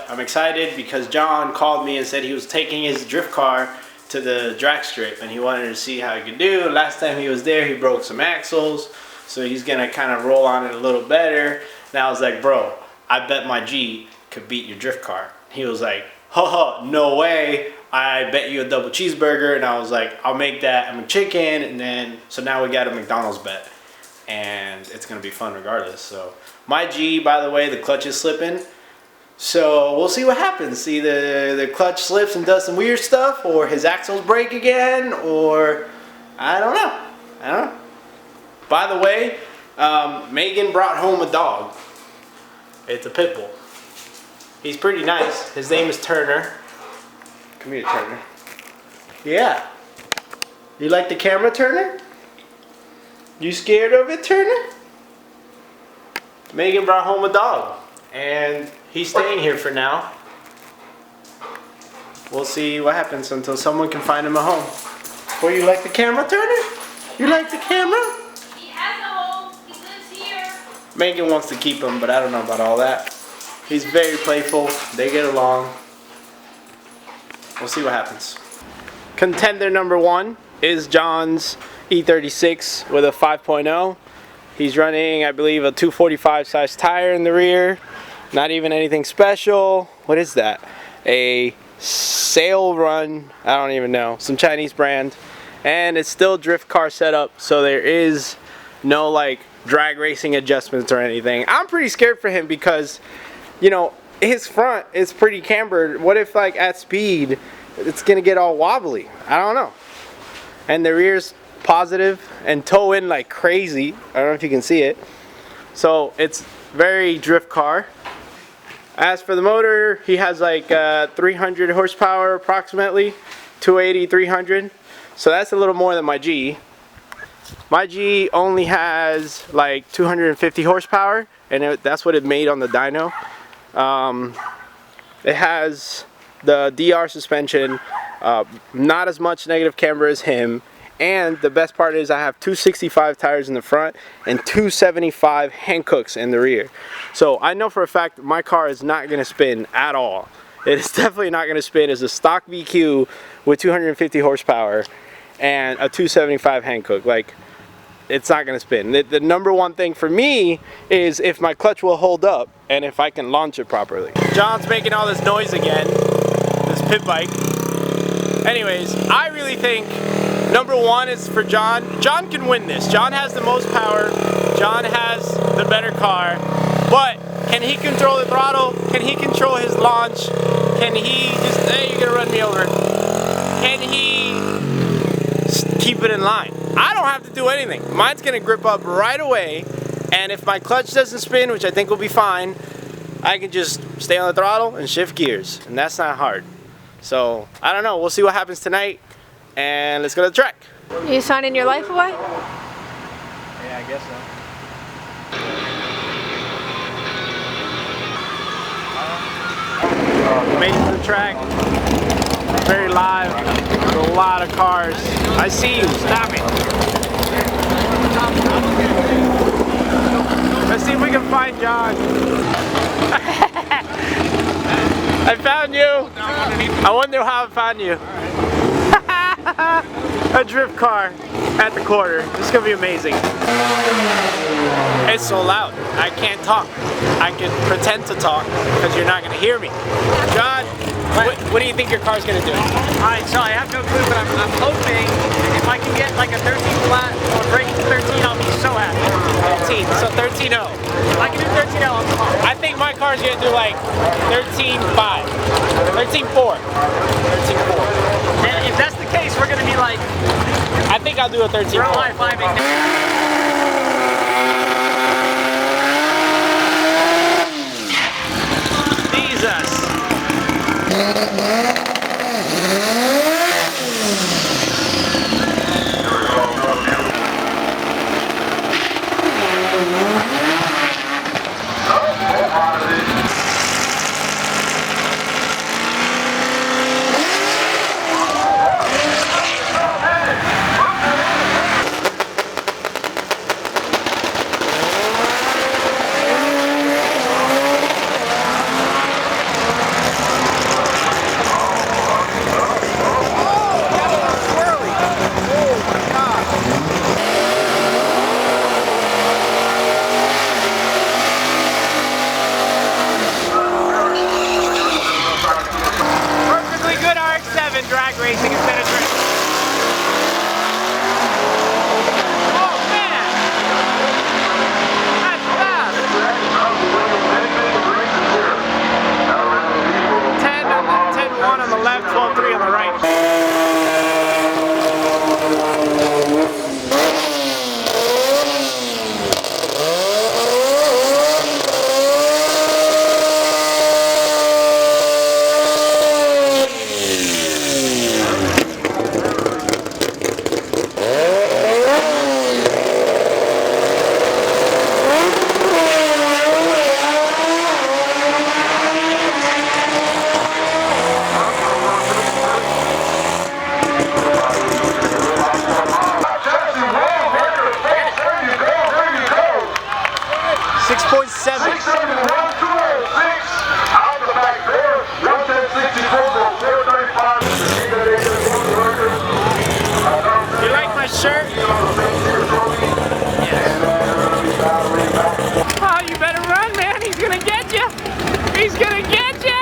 I'm excited because John called me and said he was taking his drift car to the drag strip and he wanted to see how he could do. Last time he was there, he broke some axles, so he's gonna kind of roll on it a little better. And I was like, bro, I bet my G could beat your drift car. He was like, haha, no way. I bet you a double cheeseburger. And I was like, I'll make that. I'm a chicken. And then, so now we got a McDonald's bet. And it's gonna be fun regardless. So my G, by the way, the clutch is slipping. So we'll see what happens. Either the clutch slips and does some weird stuff, or his axles break again, or I don't know. By the way, Megan brought home a dog. It's a pit bull. He's pretty nice. His name is Turner. Come here, Turner. Yeah. You like the camera, Turner? You scared of it, Turner? Megan brought home a dog, and he's staying here for now. We'll see what happens until someone can find him a home. Well, you like the camera, Turner? You like the camera? He has a home. He lives here. Megan wants to keep him, but I don't know about all that. He's very playful. They get along. We'll see what happens. Contender number 1 is John's E36 with a 5.0. He's running, I believe, a 245 size tire in the rear. Not even anything special. What is that? A sail run. I don't even know. Some Chinese brand. And it's still drift car setup, so there is no like drag racing adjustments or anything. I'm pretty scared for him because, you know, his front is pretty cambered. What if like at speed it's gonna get all wobbly? I don't know. And the rear's positive and toe in like crazy. I don't know if you can see it. So it's very drift car. As for the motor, he has like 300 horsepower approximately, 280, 300. So that's a little more than my G. My G only has like 250 horsepower, and that's what it made on the dyno. It has the DR suspension, not as much negative camber as him. And the best part is I have 265 tires in the front and 275 Hankooks in the rear. So I know for a fact that my car is not going to spin at all. It is definitely not going to spin. It's a stock VQ with 250 horsepower and a 275 Hankook. Like, it's not going to spin. The number one thing for me is if my clutch will hold up and if I can launch it properly. John's making all this noise again, this pit bike. Anyways, I really think number 1 is for John. John can win this. John has the most power. John has the better car. But can he control the throttle? Can he control his launch? Can he just, hey, you're gonna run me over. Can he keep it in line? I don't have to do anything. Mine's gonna grip up right away. And if my clutch doesn't spin, which I think will be fine, I can just stay on the throttle and shift gears. And that's not hard. So, I don't know. We'll see what happens tonight. And let's go to the track. Are you signing your life away? Yeah, I guess so. We made it to the track. Very live. There's a lot of cars. I see you. Stop it. Let's see if we can find John. I found you. I wonder how I found you. A drift car at the quarter. This is gonna be amazing. It's so loud. I can't talk. I can pretend to talk because you're not gonna hear me. John, what do you think your car's gonna do? Alright, so I have no clue, but I'm hoping if I can get like a 13 flat or break 13, I'll be so happy. 13. So 13.0. If I can do 13, I'll come on. I think my car's gonna do like 13.5, 13.4, 13.4. And if that's the case, we're gonna be like, I think I'll do a 13.4. we're all high-fiving. in drag racing instead of drift. Oh man! That's fast! 10-1 on the left, 12-3 on the right. Shirt? Oh, you better run, man. He's gonna get you. He's gonna get you.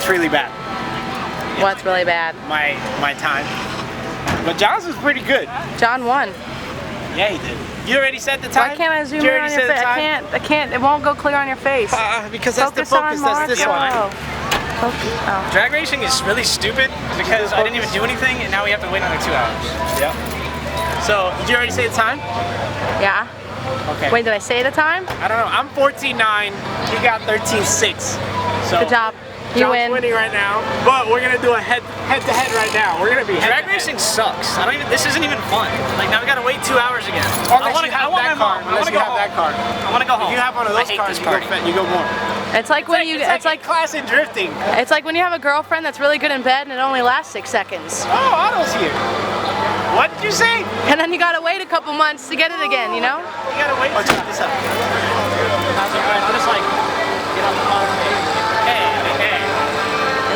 Really bad. What's really bad? My time. But John's was pretty good. John won. Yeah, he did. You already said the time? Why can't I zoom in on your face? I can't. It won't go clear on your face. Because that's the focus. That's this one. Oh. Drag racing is really stupid because I didn't even do anything, and now we have to wait another 2 hours. Yep. So, did you already say the time? Yeah. Okay. Wait, did I say the time? I don't know. I'm 14.9. You got 13.6. So. Good job. John's win. winning right now, but we're gonna do a head-to-head right now. We're gonna be Drag racing sucks. I don't even. This isn't even fun. Like now we gotta wait 2 hours again. I want my mom. I wanna go home. that car. I wanna go home. If you have one of those cars, you go more. It's like when you. It's like class in drifting. It's like when you have a girlfriend that's really good in bed and it only lasts 6 seconds. Oh, Otto's here. What did you say? And then you gotta wait a couple months to get it again, you know? You gotta wait to check this out. How's it going? I'll just like get on the car. Hey.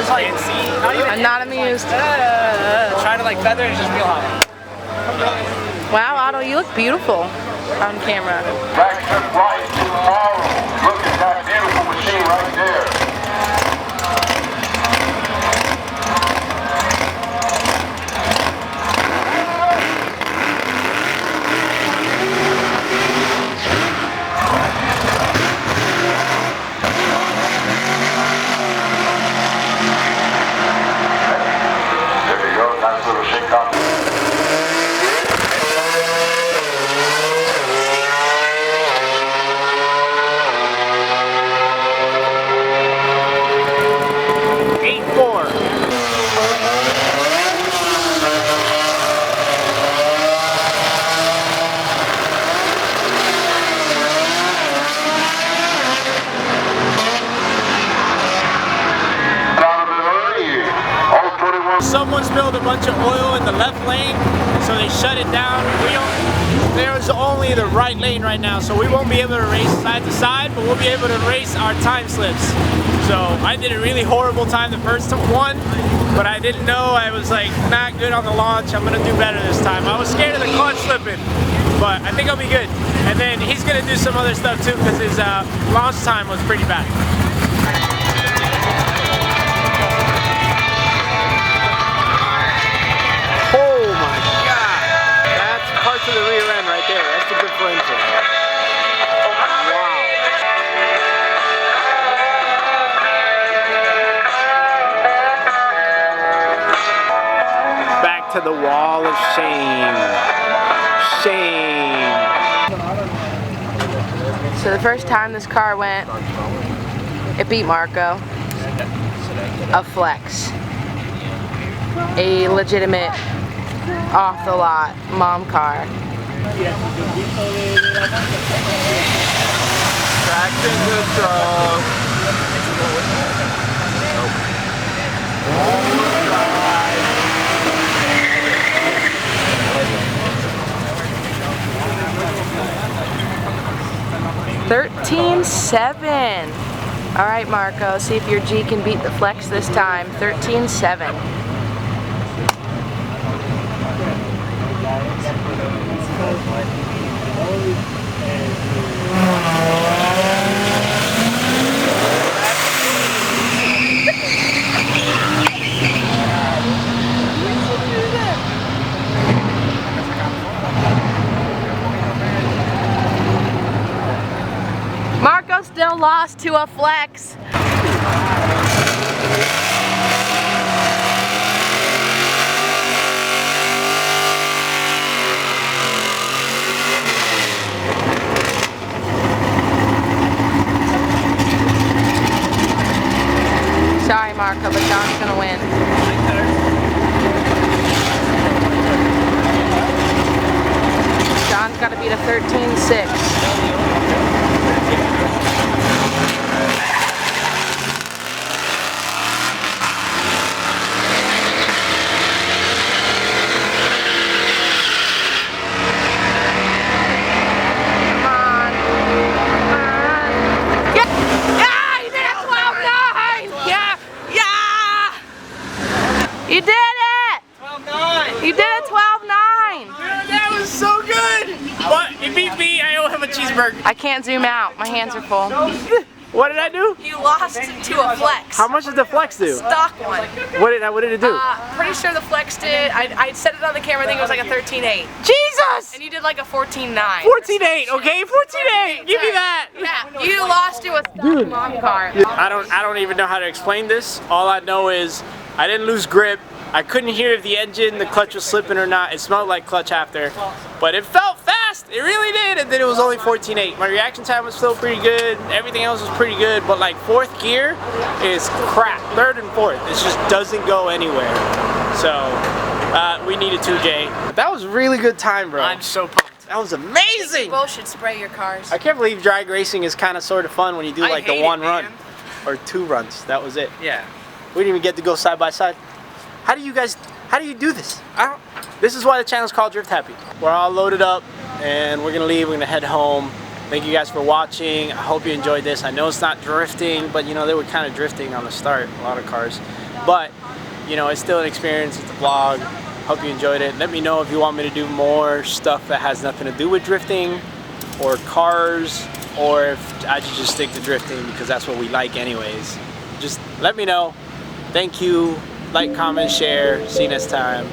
It's like I'm not amused. try to like feather and just real high. Wow, Otto, you look beautiful on camera. Back to right tomorrow. Look at that beautiful machine right there. There you go, nice little shake off. Someone spilled a bunch of oil in the left lane, so they shut it down. There's only the right lane right now, so we won't be able to race side to side, but we'll be able to race our time slips. So I did a really horrible time the first one, but I didn't know I was like not good on the launch. I'm gonna do better this time. I was scared of the clutch slipping, but I think I'll be good. And then he's gonna do some other stuff too, because his launch time was pretty bad. To the rear end right there. That's the differential. Wow. Back to the wall of shame. Shame. So the first time this car went, it beat Marco. A flex. A legitimate off the lot mom car. Traction control. 13.7. All right, Marco, see if your G can beat the flex this time. 13.7. Marco still lost to a flex. Sorry, Marco, but John's gonna win. John's got to beat a 13.6. You did it! 12.9! You did it 12.9! That was so good! But he beat me, I owe him a cheeseburger. I can't zoom out, my hands are full. What did I do? You lost to a flex. How much did the flex do? Stock one. What did it do? Pretty sure the flex did, I set it on the camera, I think it was like a 13.8. Jesus! And you did like a 14.9. 14.8, okay? 14.8! Give me that! Yeah, you lost to a stock mom car. I don't even know how to explain this. All I know is I didn't lose grip. I couldn't hear if the engine, the clutch was slipping or not. It smelled like clutch after. But it felt fast. It really did, and then it was only 14.8. My reaction time was still pretty good. Everything else was pretty good, but like fourth gear is crap. Third and fourth, it just doesn't go anywhere. So we needed 2J. That was a really good time, bro. I'm so pumped. That was amazing. Both should spray your cars. I can't believe drag racing is kind of sort of fun when you do like the hate one it, run man. or 2 runs. That was it. Yeah. We didn't even get to go side by side. How do you do this? This is why the channel's called Drift Happy. We're all loaded up and we're gonna leave. We're gonna head home. Thank you guys for watching. I hope you enjoyed this. I know it's not drifting, but you know, they were kind of drifting on the start, a lot of cars. But you know, it's still an experience, it's a vlog. Hope you enjoyed it. Let me know if you want me to do more stuff that has nothing to do with drifting or cars, or if I should just stick to drifting because that's what we like anyways. Just let me know. Thank you. Like, comment, share. See you next time.